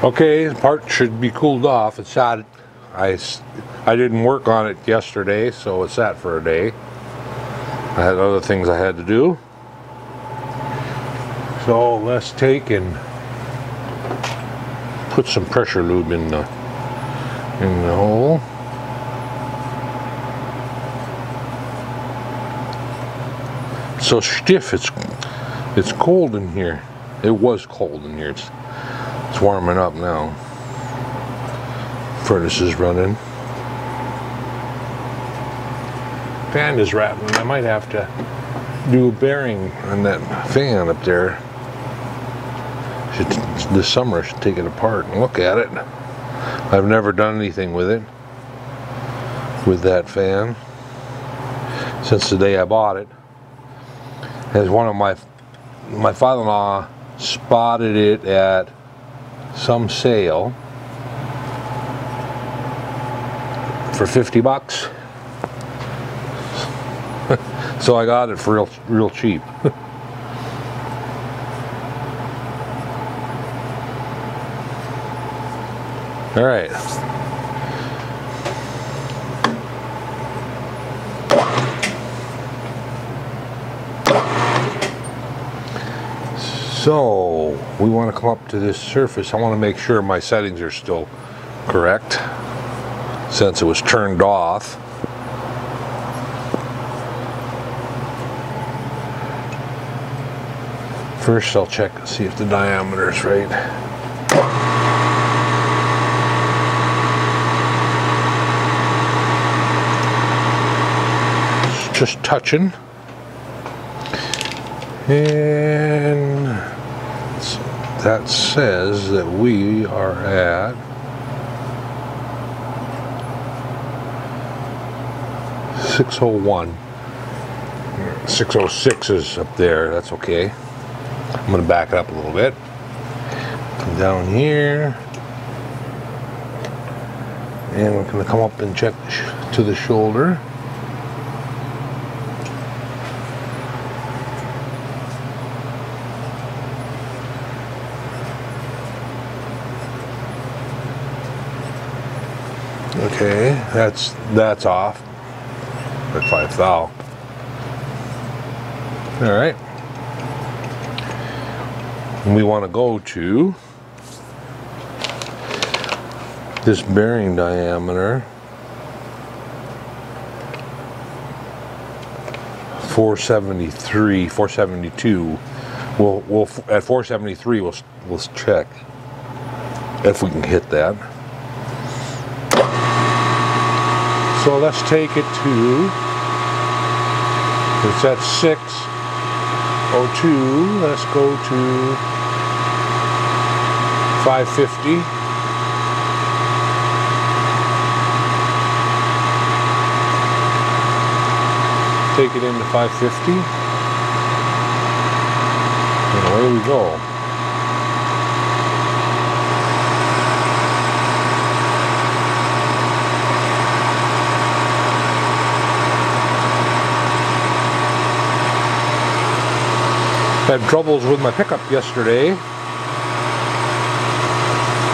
Okay, the part should be cooled off. It's sat. I didn't work on it yesterday, so it sat for a day. I had other things I had to do. So let's take and put some pressure lube in the hole. So stiff. It's cold in here. It was cold in here. It's warming up now. Furnace is running. Fan is rattling. I might have to do a bearing on that fan up there. This summer I should take it apart and look at it. I've never done anything with it, with that fan, since the day I bought it. As one of my father-in-law spotted it at some sale for 50 bucks. So I got it for real cheap. All right. So we want to come up to this surface. I want to make sure my settings are still correct since it was turned off. First I'll check and see if the diameter is right. It's just touching. And that says that we are at 601. 606 is up there. That's okay. I'm going to back it up a little bit. Come down here. And we're going to come up and check to the shoulder. Okay, that's off at 5 thou. All right. And we want to go to this bearing diameter, 473, 472. We'll at 473 we'll check if we can hit that. So let's take it to, it's at 602, let's go to 550. Take it into 550. And away we go. Had troubles with my pickup yesterday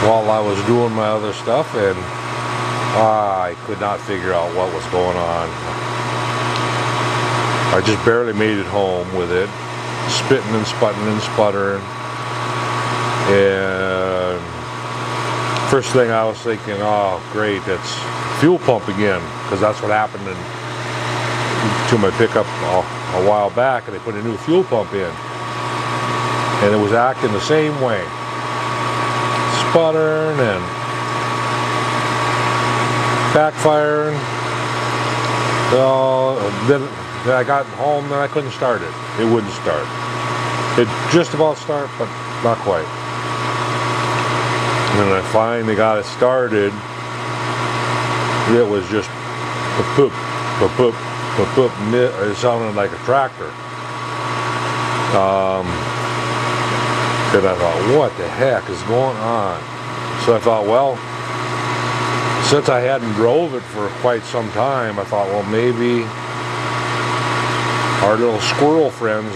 while I was doing my other stuff, and I could not figure out what was going on. I just barely made it home with it, spitting and sputting and sputtering. And first thing I was thinking, oh great, it's fuel pump again, because that's what happened to my pickup a while back, and they put a new fuel pump in. And it was acting the same way, sputtering and backfiring. Then I got home, then I couldn't start it. It wouldn't start. It just about started, but not quite. And then I finally got it started. It was just poop, poop, poop. It sounded like a tractor. And I thought, what the heck is going on? So I thought, well, since I hadn't drove it for quite some time, I thought, well, maybe our little squirrel friends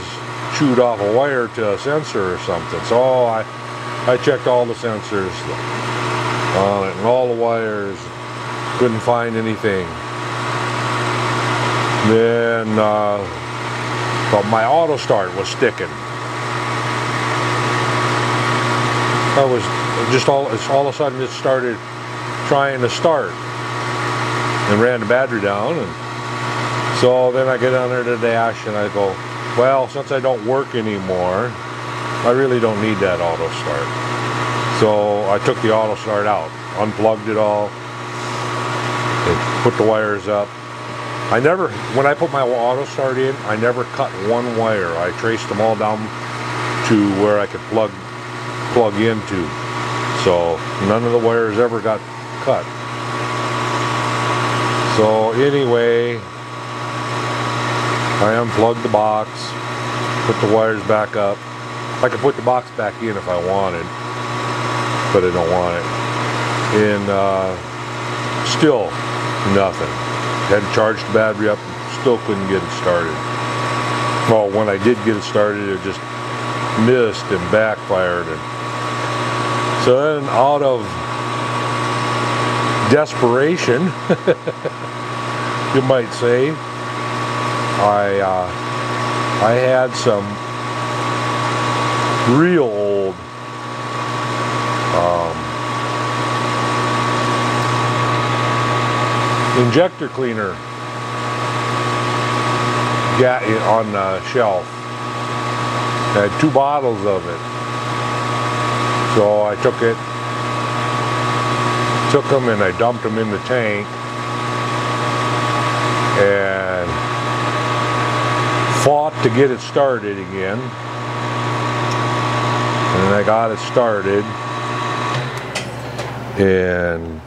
chewed off a wire to a sensor or something. So I I checked all the sensors on it and all the wires. Couldn't find anything. Then but my auto start was sticking. I was just all of a sudden it started trying to start and ran the battery down, and so then I get under the dash and I go, well, since I don't work anymore, I really don't need that auto start. So I took the auto start out, unplugged it all, and put the wires up. When I put my auto start in, I never cut one wire. I traced them all down to where I could plug into. So none of the wires ever got cut. So anyway, I unplugged the box, put the wires back up. I could put the box back in if I wanted, but I don't want it. And still nothing. Had to charge the battery up, still couldn't get it started. Well, when I did get it started, it just missed and backfired. And so then, out of desperation, you might say, I had some real old injector cleaner on the shelf. I had 2 bottles of it. So I took them and I dumped them in the tank and fought to get it started again. And I got it started, and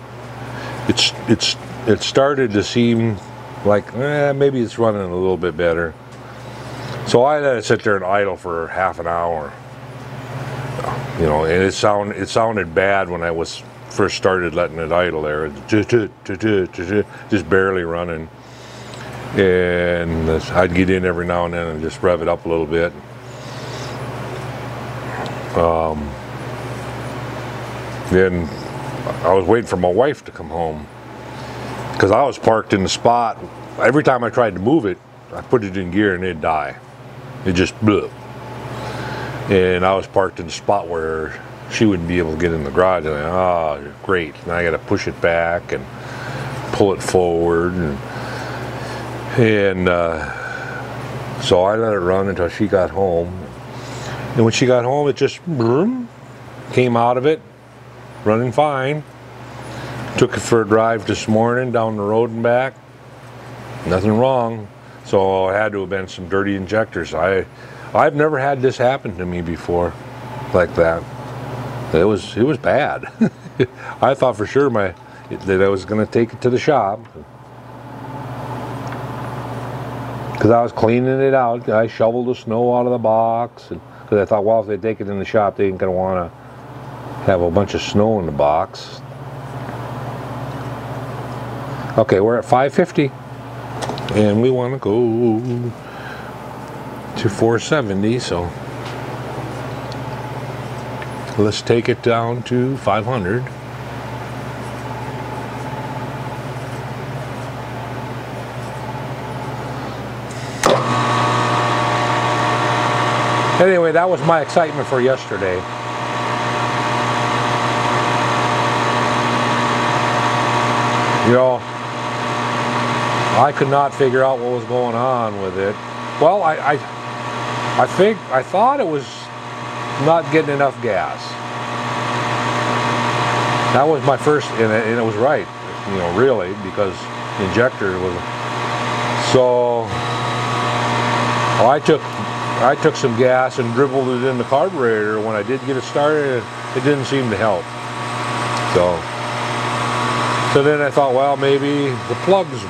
it started to seem like maybe it's running a little bit better. So I let it sit there and idle for half an hour. You know, and it sounded bad when I was first started letting it idle there. Just barely running. And I'd get in every now and then and just rev it up a little bit. Then I was waiting for my wife to come home, because I was parked in the spot. Every time I tried to move it, I put it in gear and it'd die. It just blew. And I was parked in the spot where she wouldn't be able to get in the garage. And oh, great. Now I got to push it back and pull it forward. And so I let it run until she got home. And when she got home, it just came out of it, running fine. Took it for a drive this morning down the road and back. Nothing wrong. So it had to have been some dirty injectors. I've never had this happen to me before, like that. It was bad. I thought for sure that I was going to take it to the shop, because I was cleaning it out. I shoveled the snow out of the box, because I thought, well, if they take it in the shop, they ain't going to want to have a bunch of snow in the box. Okay, we're at 550, and we want to go to 470, so let's take it down to 500. Anyway, that was my excitement for yesterday. You know, I could not figure out what was going on with it. Well, I thought it was not getting enough gas. That was my first, and it was right, you know, really, because the injector was. So I took some gas and dribbled it in the carburetor. When I did get it started, it didn't seem to help. So then I thought, well, maybe the plugs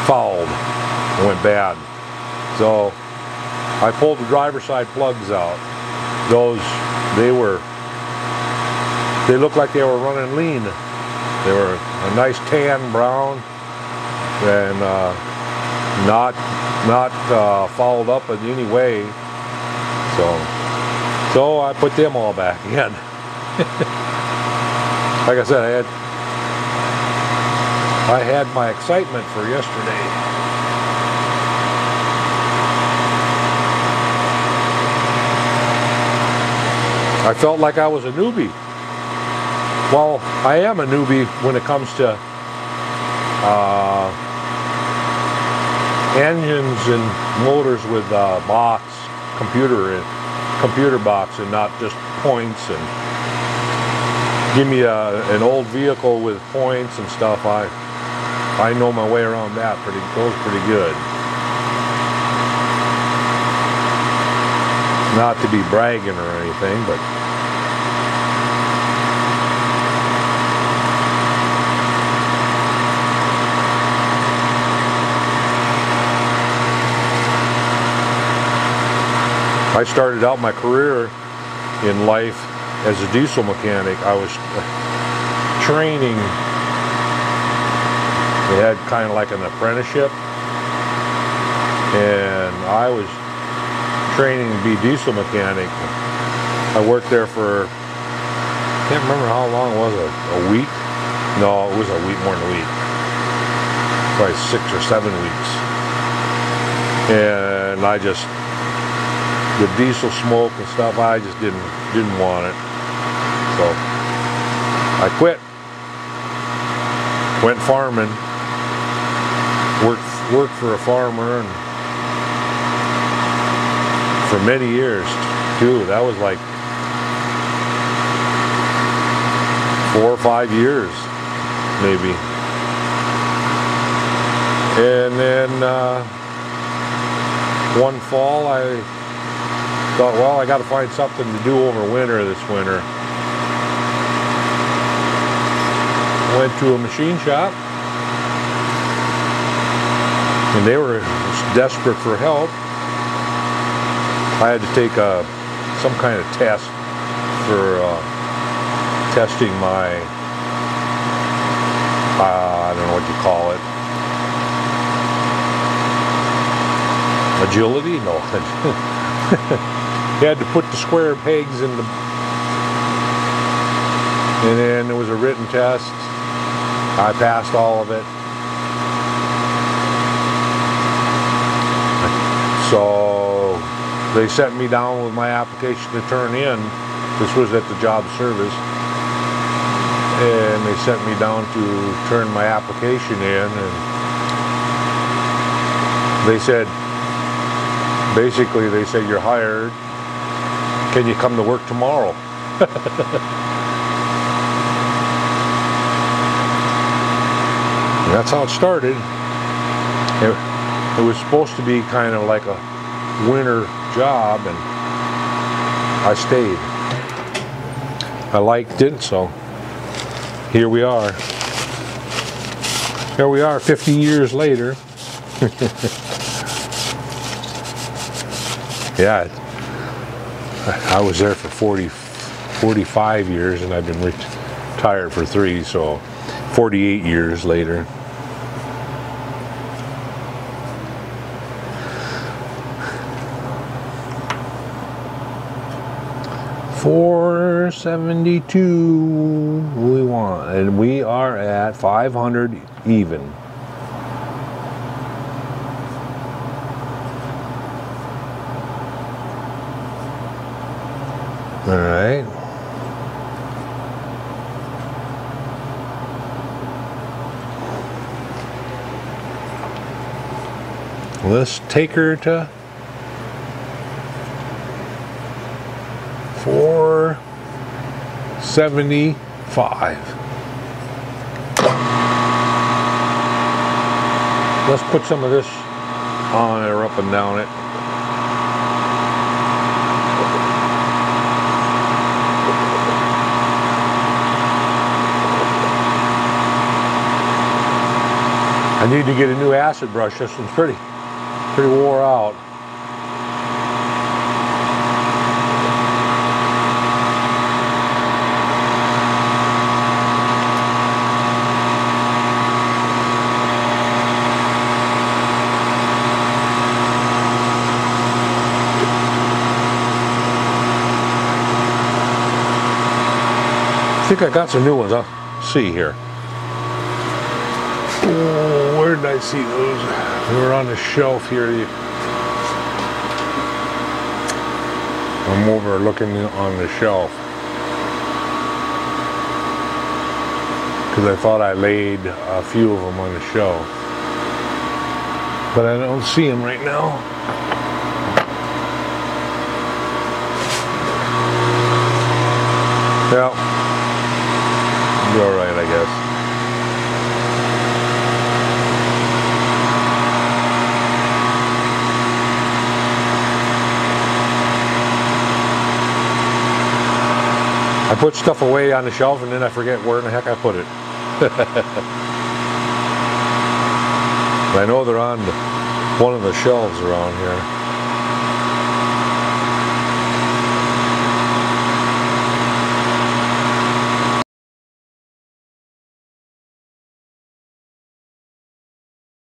fouled and went bad. So I pulled the driver's side plugs out. They looked like they were running lean. They were a nice tan brown and not fouled up in any way. So I put them all back again. Like I said, I had my excitement for yesterday. I felt like I was a newbie. Well, I am a newbie when it comes to engines and motors with computer box, and not just points. And give me an old vehicle with points and stuff. I know my way around that goes pretty good. Not to be bragging or anything, but I started out my career in life as a diesel mechanic. I was training. They had kind of like an apprenticeship, and I was training to be diesel mechanic. I worked there for, I can't remember how long it was, a week? No, it was a week, more than a week. Probably 6 or 7 weeks. And I just, the diesel smoke and stuff, I just didn't want it. So I quit. Went farming. Worked for a farmer, and for many years too. That was like 4 or 5 years maybe. And then one fall I thought, well, I got to find something to do over winter this winter. Went to a machine shop, and they were desperate for help. I had to take some kind of test for testing my, I don't know what you call it, agility? No. You had to put the square pegs in the, and then there was a written test. I passed all of it. So they sent me down with my application to turn in. This was at the job service. And they sent me down to turn my application in, and they said, basically they said, you're hired. Can you come to work tomorrow? And that's how it started. It was supposed to be kind of like a winter job, and I stayed. I liked it, so here we are. Here we are 50 years later. Yeah, I was there for 45 years, and I've been retired for 3, so 48 years later. $472 we want, and we are at 500 even. All right. Let's take her to 475. Let's put some of this on it or up and down it. I need to get a new acid brush. This one's pretty wore out. I think I got some new ones. I'll see here. Oh, where did I see those? They were on the shelf here. I'm over looking on the shelf because I thought I laid a few of them on the shelf, but I don't see them right now. Yeah, be all right, I guess. I put stuff away on the shelf and then I forget where in the heck I put it. I know they're on one of the shelves around here.